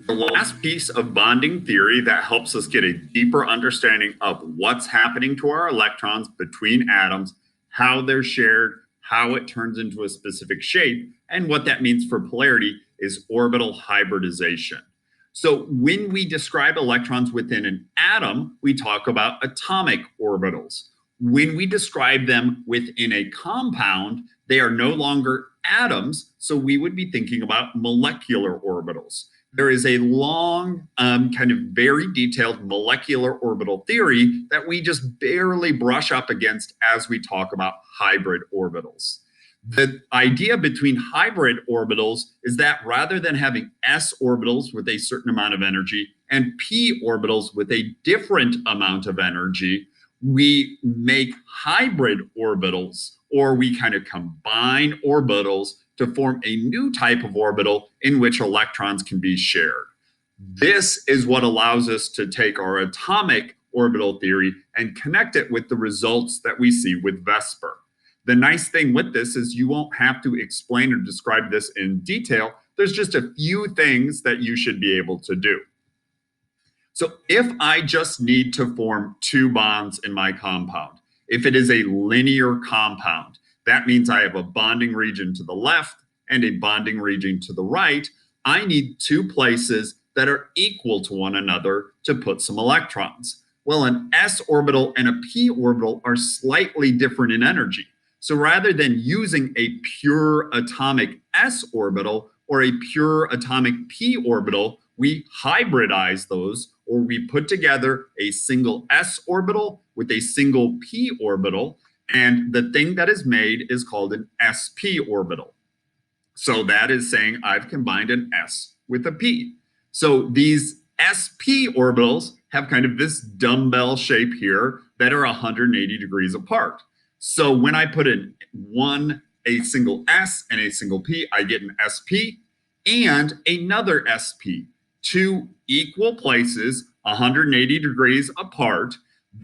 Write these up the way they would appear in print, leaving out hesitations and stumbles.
The last piece of bonding theory that helps us get a deeper understanding of what's happening to our electrons between atoms, how they're shared, how it turns into a specific shape, and what that means for polarity is orbital hybridization. So when we describe electrons within an atom, we talk about atomic orbitals. When we describe them within a compound, they are no longer atoms, so we would be thinking about molecular orbitals. There is a long, kind of very detailed molecular orbital theory that we just barely brush up against as we talk about hybrid orbitals. The idea between hybrid orbitals is that rather than having s orbitals with a certain amount of energy and p orbitals with a different amount of energy, we make hybrid orbitals, or we kind of combine orbitals to form a new type of orbital in which electrons can be shared. This is what allows us to take our atomic orbital theory and connect it with the results that we see with VSEPR. The nice thing with this is you won't have to explain or describe this in detail. There's just a few things that you should be able to do. So if I just need to form two bonds in my compound, if it is a linear compound, that means I have a bonding region to the left and a bonding region to the right. I need two places that are equal to one another to put some electrons. Well, an s orbital and a p orbital are slightly different in energy. So rather than using a pure atomic s orbital or a pure atomic p orbital, we hybridize those, or we put together a single s orbital with a single p orbital, and the thing that is made is called an sp orbital. So that is saying I've combined an s with a p. So these sp orbitals have kind of this dumbbell shape here that are 180 degrees apart. So when I put in a single s and a single p, I get an sp and another sp, two equal places 180 degrees apart,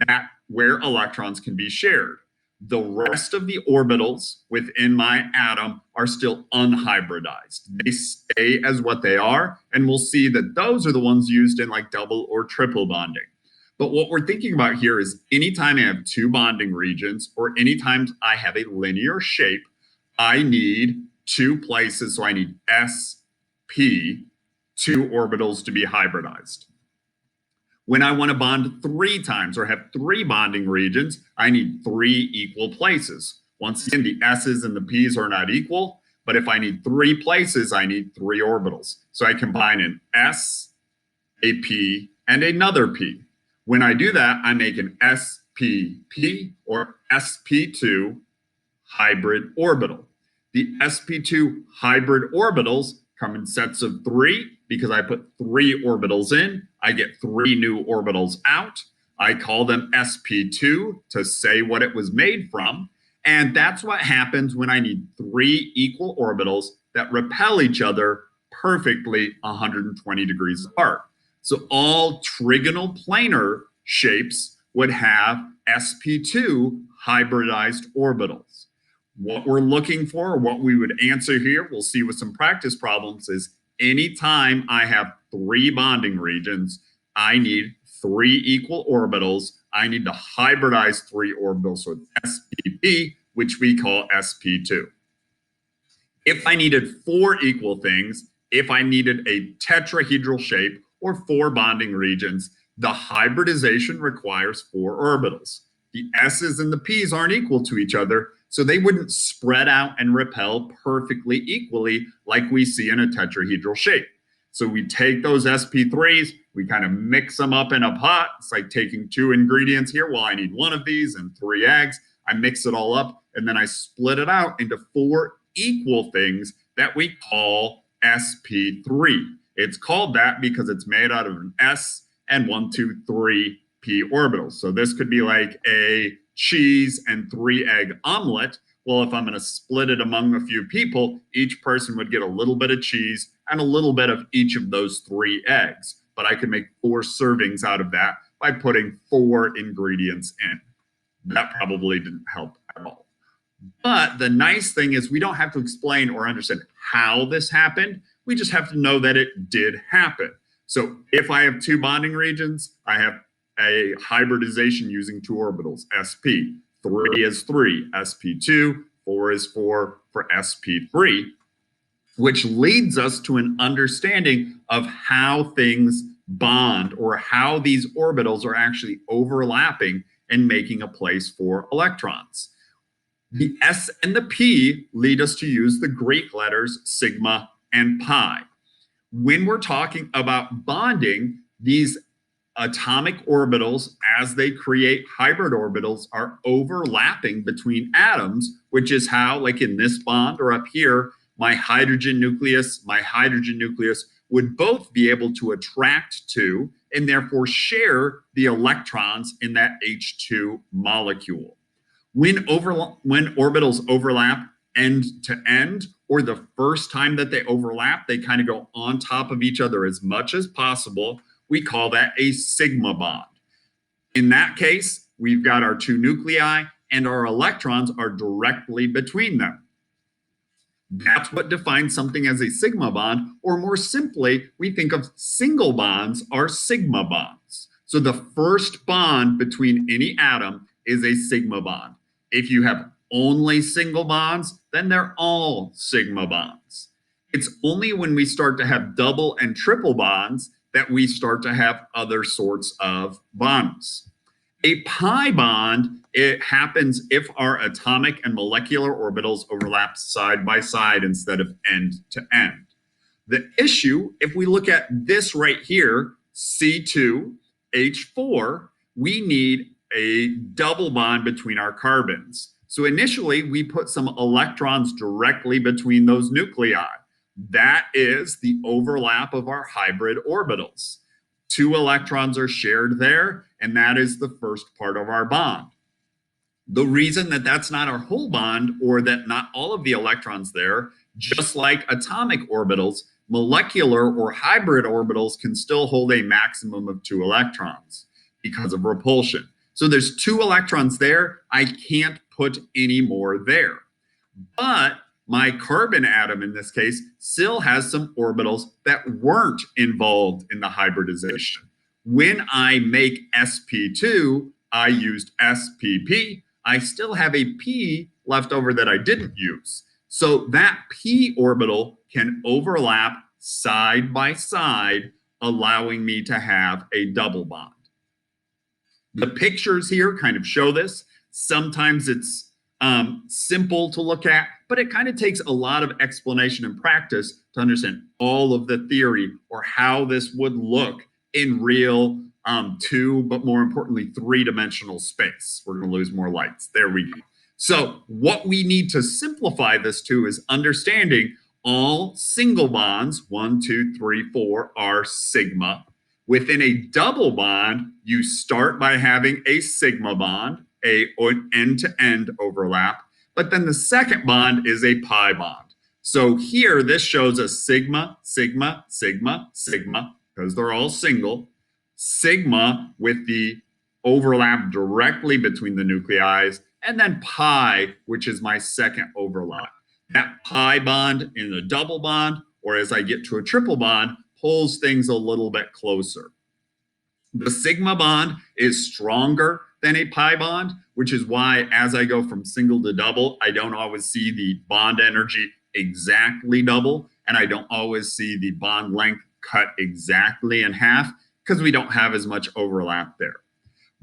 that where electrons can be shared. The rest of the orbitals within my atom are still unhybridized. They stay as what they are, and we'll see that those are the ones used in like double or triple bonding. But what we're thinking about here is anytime I have two bonding regions, or anytime I have a linear shape, I need two places. So I need sp, two orbitals to be hybridized. When I want to bond three times or have three bonding regions, I need three equal places. Once again, the s's and the p's are not equal, but if I need three places, I need three orbitals. So I combine an s, a p, and another p. When I do that, I make an spp or sp2 hybrid orbital. The sp2 hybrid orbitals come in sets of three because I put three orbitals in. I get three new orbitals out. I call them sp2 to say what it was made from. And that's what happens when I need three equal orbitals that repel each other perfectly 120 degrees apart. So all trigonal planar shapes would have sp2 hybridized orbitals. What we're looking for, what we would answer here, we'll see with some practice problems, is anytime I have three bonding regions, I need three equal orbitals. I need to hybridize three orbitals with spp, which we call sp2. If I needed four equal things, if I needed a tetrahedral shape or four bonding regions, the hybridization requires four orbitals. The s's and the p's aren't equal to each other, so they wouldn't spread out and repel perfectly equally like we see in a tetrahedral shape. So we take those sp3s, we kind of mix them up in a pot. It's like taking two ingredients here. Well, I need one of these and three eggs. I mix it all up, and then I split it out into four equal things that we call sp3. It's called that because it's made out of an s and 1, 2, 3 p orbitals. So this could be like a cheese and 3 egg omelet. Well, if I'm going to split it among a few people, each person would get a little bit of cheese and a little bit of each of those 3 eggs. But I could make 4 servings out of that by putting 4 ingredients in. That probably didn't help at all. But the nice thing is we don't have to explain or understand how this happened. We just have to know that it did happen. So if I have two bonding regions, I have a hybridization using two orbitals, sp. 3 is 3, sp2, 4 is 4 for sp3, which leads us to an understanding of how things bond or how these orbitals are actually overlapping and making a place for electrons. The S and the P lead us to use the Greek letters sigma and pi. When we're talking about bonding, these atomic orbitals, as they create hybrid orbitals, are overlapping between atoms, which is how, like in this bond or up here, my hydrogen nucleus would both be able to attract to and therefore share the electrons in that H2 molecule. When orbitals overlap end to end, or the first time that they overlap, they kind of go on top of each other as much as possible, we call that a sigma bond. In that case, we've got our two nuclei and our electrons are directly between them. That's what defines something as a sigma bond, or more simply, we think of single bonds are sigma bonds. So the first bond between any atom is a sigma bond. If you have only single bonds, then they're all sigma bonds. It's only when we start to have double and triple bonds that we start to have other sorts of bonds. A pi bond, it happens if our atomic and molecular orbitals overlap side by side instead of end to end. The issue, if we look at this right here, C2H4, we need a double bond between our carbons. So initially, we put some electrons directly between those nuclei. That is the overlap of our hybrid orbitals. Two electrons are shared there, and that is the first part of our bond. The reason that that's not our whole bond, or that not all of the electrons there, just like atomic orbitals, molecular or hybrid orbitals can still hold a maximum of 2 electrons because of repulsion. So there's 2 electrons there. I can't put any more there. But my carbon atom in this case still has some orbitals that weren't involved in the hybridization. When I make sp2, I used spp. I still have a p left over that I didn't use. So that p orbital can overlap side by side, allowing me to have a double bond. The pictures here kind of show this. Sometimes it's simple to look at, but it kind of takes a lot of explanation and practice to understand all of the theory or how this would look in real 2, but more importantly, 3-dimensional space. We're going to lose more lights. There we go. So what we need to simplify this to is understanding all single bonds, 1, 2, 3, 4, are sigma. Within a double bond, you start by having a sigma bond, an end-to-end overlap, but then the second bond is a pi bond. So here, this shows a sigma, sigma, sigma, sigma, because they're all single. Sigma with the overlap directly between the nuclei, and then pi, which is my second overlap. That pi bond in a double bond, or as I get to a triple bond, pulls things a little bit closer. The sigma bond is stronger than a pi bond, which is why as I go from single to double, I don't always see the bond energy exactly double, and I don't always see the bond length cut exactly in half because we don't have as much overlap there.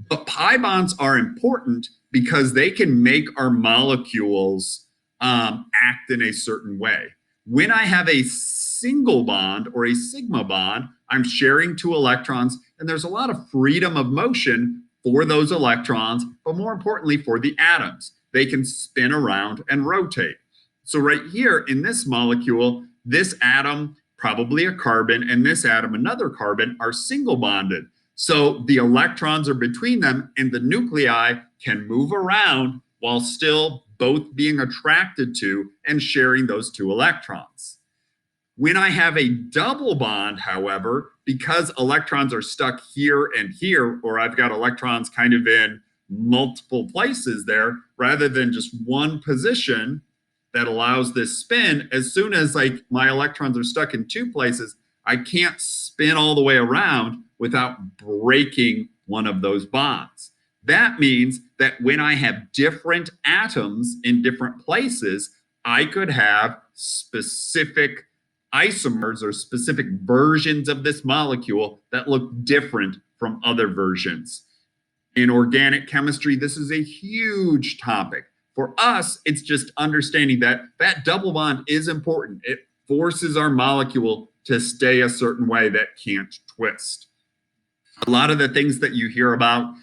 But pi bonds are important because they can make our molecules act in a certain way. When I have a single bond or a sigma bond, I'm sharing 2 electrons, and there's a lot of freedom of motion for those electrons, but more importantly for the atoms. They can spin around and rotate. So right here in this molecule, this atom, probably a carbon, and this atom, another carbon, are single bonded. So the electrons are between them, and the nuclei can move around while still both being attracted to and sharing those 2 electrons. When I have a double bond, however, because electrons are stuck here and here, or I've got electrons kind of in multiple places there, rather than just one position that allows this spin, as soon as like my electrons are stuck in 2 places, I can't spin all the way around without breaking one of those bonds. That means that when I have different atoms in different places, I could have specific isomers or specific versions of this molecule that look different from other versions. In organic chemistry, this is a huge topic. For us, it's just understanding that that double bond is important. It forces our molecule to stay a certain way that can't twist. A lot of the things that you hear about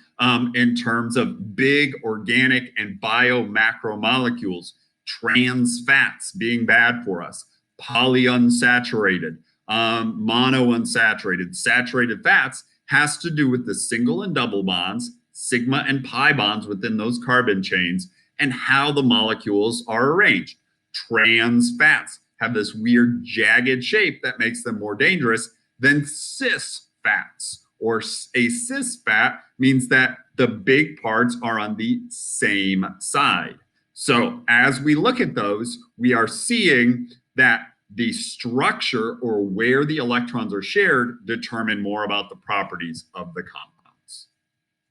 in terms of big organic and bio macromolecules, trans fats being bad for us, polyunsaturated, monounsaturated, saturated fats, has to do with the single and double bonds, sigma and pi bonds within those carbon chains, and how the molecules are arranged. Trans fats have this weird jagged shape that makes them more dangerous than cis fats. Or a cis fat means that the big parts are on the same side. So as we look at those, we are seeing that the structure or where the electrons are shared determine more about the properties of the compound.